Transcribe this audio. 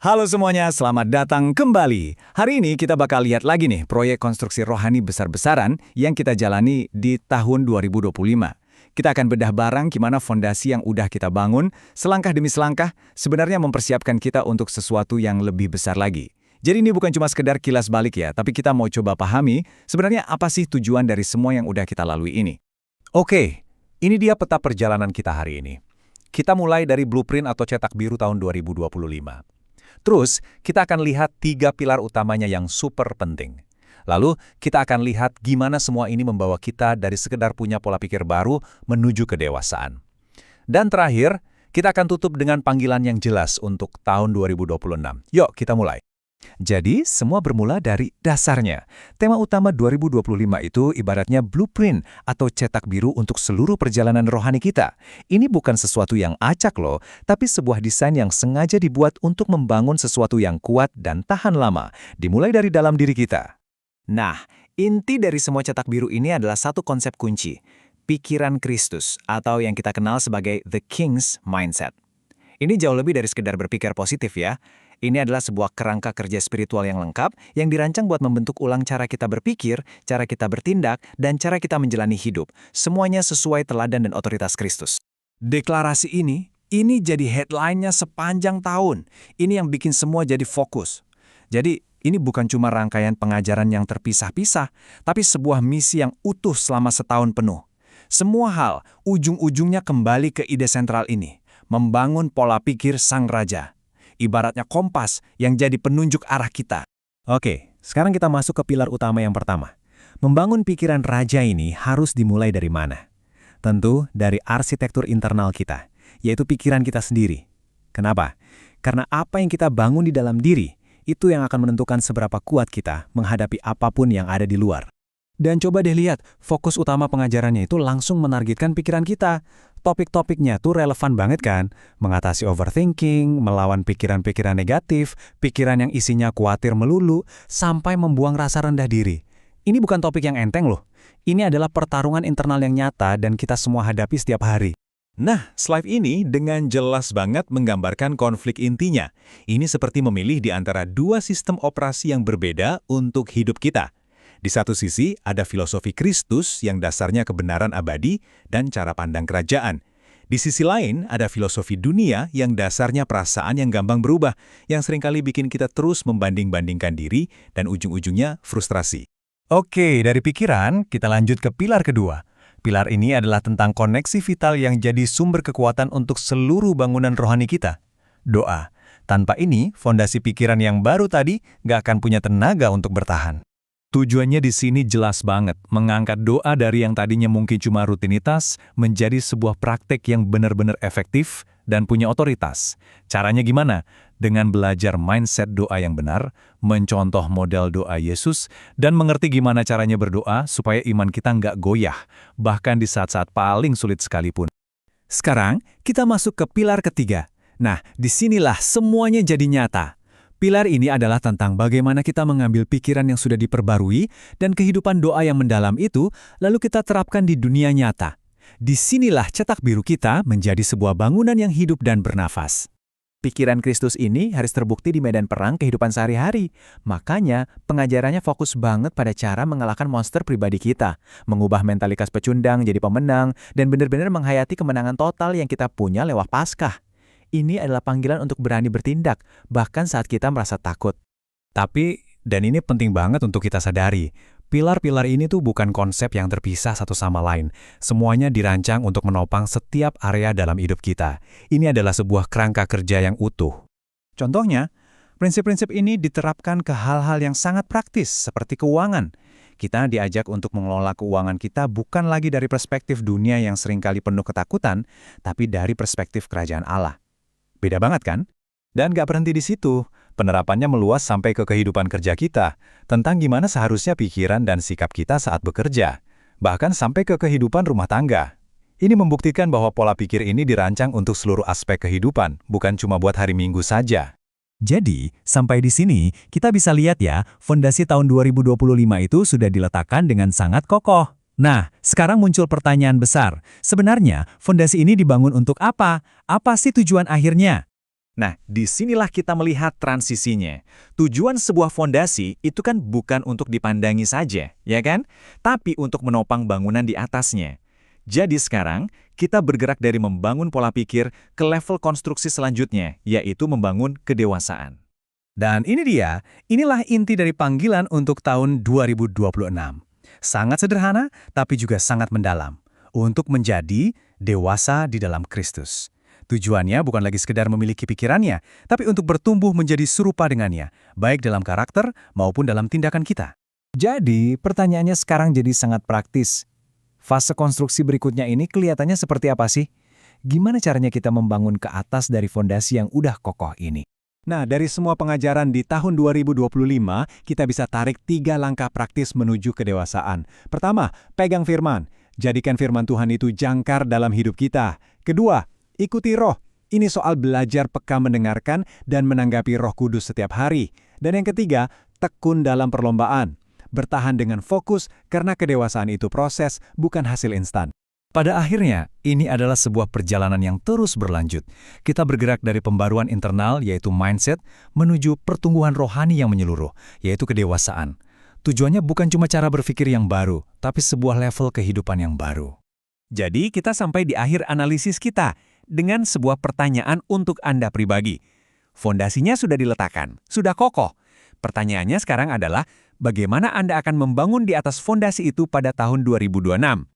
Halo semuanya, selamat datang kembali. Hari ini kita bakal lihat lagi nih proyek konstruksi rohani besar-besaran yang kita jalani di tahun 2025. Kita akan bedah bareng gimana fondasi yang udah kita bangun, selangkah demi selangkah, sebenarnya mempersiapkan kita untuk sesuatu yang lebih besar lagi. Jadi ini bukan cuma sekedar kilas balik ya, tapi kita mau coba pahami sebenarnya apa sih tujuan dari semua yang udah kita lalui ini. Oke, ini dia peta perjalanan kita hari ini. Kita mulai dari blueprint atau cetak biru tahun 2025. Terus, kita akan lihat 3 pilar utamanya yang super penting. Lalu, kita akan lihat gimana semua ini membawa kita dari sekedar punya pola pikir baru menuju kedewasaan. Dan terakhir, kita akan tutup dengan panggilan yang jelas untuk tahun 2026. Yuk, kita mulai. Jadi, semua bermula dari dasarnya. Tema utama 2025 itu ibaratnya blueprint atau cetak biru untuk seluruh perjalanan rohani kita. Ini bukan sesuatu yang acak loh, tapi sebuah desain yang sengaja dibuat untuk membangun sesuatu yang kuat dan tahan lama, dimulai dari dalam diri kita. Nah, inti dari semua cetak biru ini adalah satu konsep kunci, pikiran Kristus atau yang kita kenal sebagai The King's Mindset. Ini jauh lebih dari sekedar berpikir positif ya. Ini adalah sebuah kerangka kerja spiritual yang lengkap yang dirancang buat membentuk ulang cara kita berpikir, cara kita bertindak, dan cara kita menjalani hidup. Semuanya sesuai teladan dan otoritas Kristus. Deklarasi ini jadi headline-nya sepanjang tahun. Ini yang bikin semua jadi fokus. Jadi, ini bukan cuma rangkaian pengajaran yang terpisah-pisah, tapi sebuah misi yang utuh selama setahun penuh. Semua hal, ujung-ujungnya kembali ke ide sentral ini, membangun pola pikir Sang Raja. Ibaratnya kompas yang jadi penunjuk arah kita. Oke, sekarang kita masuk ke pilar utama yang pertama. Membangun pikiran raja ini harus dimulai dari mana? Tentu dari arsitektur internal kita, yaitu pikiran kita sendiri. Kenapa? Karena apa yang kita bangun di dalam diri, itu yang akan menentukan seberapa kuat kita menghadapi apapun yang ada di luar. Dan coba deh lihat, fokus utama pengajarannya itu langsung menargetkan pikiran kita. Topik-topiknya tuh relevan banget kan? Mengatasi overthinking, melawan pikiran-pikiran negatif, pikiran yang isinya khawatir melulu, sampai membuang rasa rendah diri. Ini bukan topik yang enteng loh. Ini adalah pertarungan internal yang nyata dan kita semua hadapi setiap hari. Nah, slide ini dengan jelas banget menggambarkan konflik intinya. Ini seperti memilih di antara dua sistem operasi yang berbeda untuk hidup kita. Di satu sisi, ada filosofi Kristus yang dasarnya kebenaran abadi dan cara pandang kerajaan. Di sisi lain, ada filosofi dunia yang dasarnya perasaan yang gampang berubah, yang seringkali bikin kita terus membanding-bandingkan diri dan ujung-ujungnya frustrasi. Oke, dari pikiran, kita lanjut ke pilar kedua. Pilar ini adalah tentang koneksi vital yang jadi sumber kekuatan untuk seluruh bangunan rohani kita. Doa. Tanpa ini, fondasi pikiran yang baru tadi nggak akan punya tenaga untuk bertahan. Tujuannya di sini jelas banget, mengangkat doa dari yang tadinya mungkin cuma rutinitas menjadi sebuah praktek yang benar-benar efektif dan punya otoritas. Caranya gimana? Dengan belajar mindset doa yang benar, mencontoh model doa Yesus, dan mengerti gimana caranya berdoa supaya iman kita nggak goyah, bahkan di saat-saat paling sulit sekalipun. Sekarang, kita masuk ke pilar ketiga. Nah, disinilah semuanya jadi nyata. Pilar ini adalah tentang bagaimana kita mengambil pikiran yang sudah diperbarui dan kehidupan doa yang mendalam itu, lalu kita terapkan di dunia nyata. Disinilah cetak biru kita menjadi sebuah bangunan yang hidup dan bernafas. Pikiran Kristus ini harus terbukti di medan perang kehidupan sehari-hari. Makanya, pengajarannya fokus banget pada cara mengalahkan monster pribadi kita, mengubah mentalitas pecundang jadi pemenang, dan benar-benar menghayati kemenangan total yang kita punya lewat Paskah. Ini adalah panggilan untuk berani bertindak, bahkan saat kita merasa takut. Tapi, dan ini penting banget untuk kita sadari, pilar-pilar ini tuh bukan konsep yang terpisah satu sama lain. Semuanya dirancang untuk menopang setiap area dalam hidup kita. Ini adalah sebuah kerangka kerja yang utuh. Contohnya, prinsip-prinsip ini diterapkan ke hal-hal yang sangat praktis, seperti keuangan. Kita diajak untuk mengelola keuangan kita bukan lagi dari perspektif dunia yang seringkali penuh ketakutan, tapi dari perspektif kerajaan Allah. Beda banget kan? Dan gak berhenti di situ, penerapannya meluas sampai ke kehidupan kerja kita, tentang gimana seharusnya pikiran dan sikap kita saat bekerja, bahkan sampai ke kehidupan rumah tangga. Ini membuktikan bahwa pola pikir ini dirancang untuk seluruh aspek kehidupan, bukan cuma buat hari Minggu saja. Jadi, sampai di sini, kita bisa lihat ya, fondasi tahun 2025 itu sudah diletakkan dengan sangat kokoh. Nah, sekarang muncul pertanyaan besar. Sebenarnya, fondasi ini dibangun untuk apa? Apa sih tujuan akhirnya? Nah, disinilah kita melihat transisinya. Tujuan sebuah fondasi itu kan bukan untuk dipandangi saja, ya kan? Tapi untuk menopang bangunan di atasnya. Jadi sekarang, kita bergerak dari membangun pola pikir ke level konstruksi selanjutnya, yaitu membangun kedewasaan. Dan ini dia, inilah inti dari panggilan untuk tahun 2026. Sangat sederhana, tapi juga sangat mendalam. Untuk menjadi dewasa di dalam Kristus. Tujuannya bukan lagi sekedar memiliki pikirannya, tapi untuk bertumbuh menjadi serupa dengannya, baik dalam karakter maupun dalam tindakan kita. Jadi, pertanyaannya sekarang jadi sangat praktis. Fase konstruksi berikutnya ini kelihatannya seperti apa sih? Gimana caranya kita membangun ke atas dari fondasi yang udah kokoh ini? Nah, dari semua pengajaran di tahun 2025, kita bisa tarik 3 langkah praktis menuju kedewasaan. Pertama, pegang firman. Jadikan firman Tuhan itu jangkar dalam hidup kita. Kedua, ikuti roh. Ini soal belajar peka mendengarkan dan menanggapi Roh Kudus setiap hari. Dan yang ketiga, tekun dalam perlombaan. Bertahan dengan fokus karena kedewasaan itu proses, bukan hasil instan. Pada akhirnya, ini adalah sebuah perjalanan yang terus berlanjut. Kita bergerak dari pembaruan internal, yaitu mindset, menuju pertumbuhan rohani yang menyeluruh, yaitu kedewasaan. Tujuannya bukan cuma cara berpikir yang baru, tapi sebuah level kehidupan yang baru. Jadi kita sampai di akhir analisis kita dengan sebuah pertanyaan untuk Anda pribadi. Fondasinya sudah diletakkan, sudah kokoh. Pertanyaannya sekarang adalah, bagaimana Anda akan membangun di atas fondasi itu pada tahun 2026?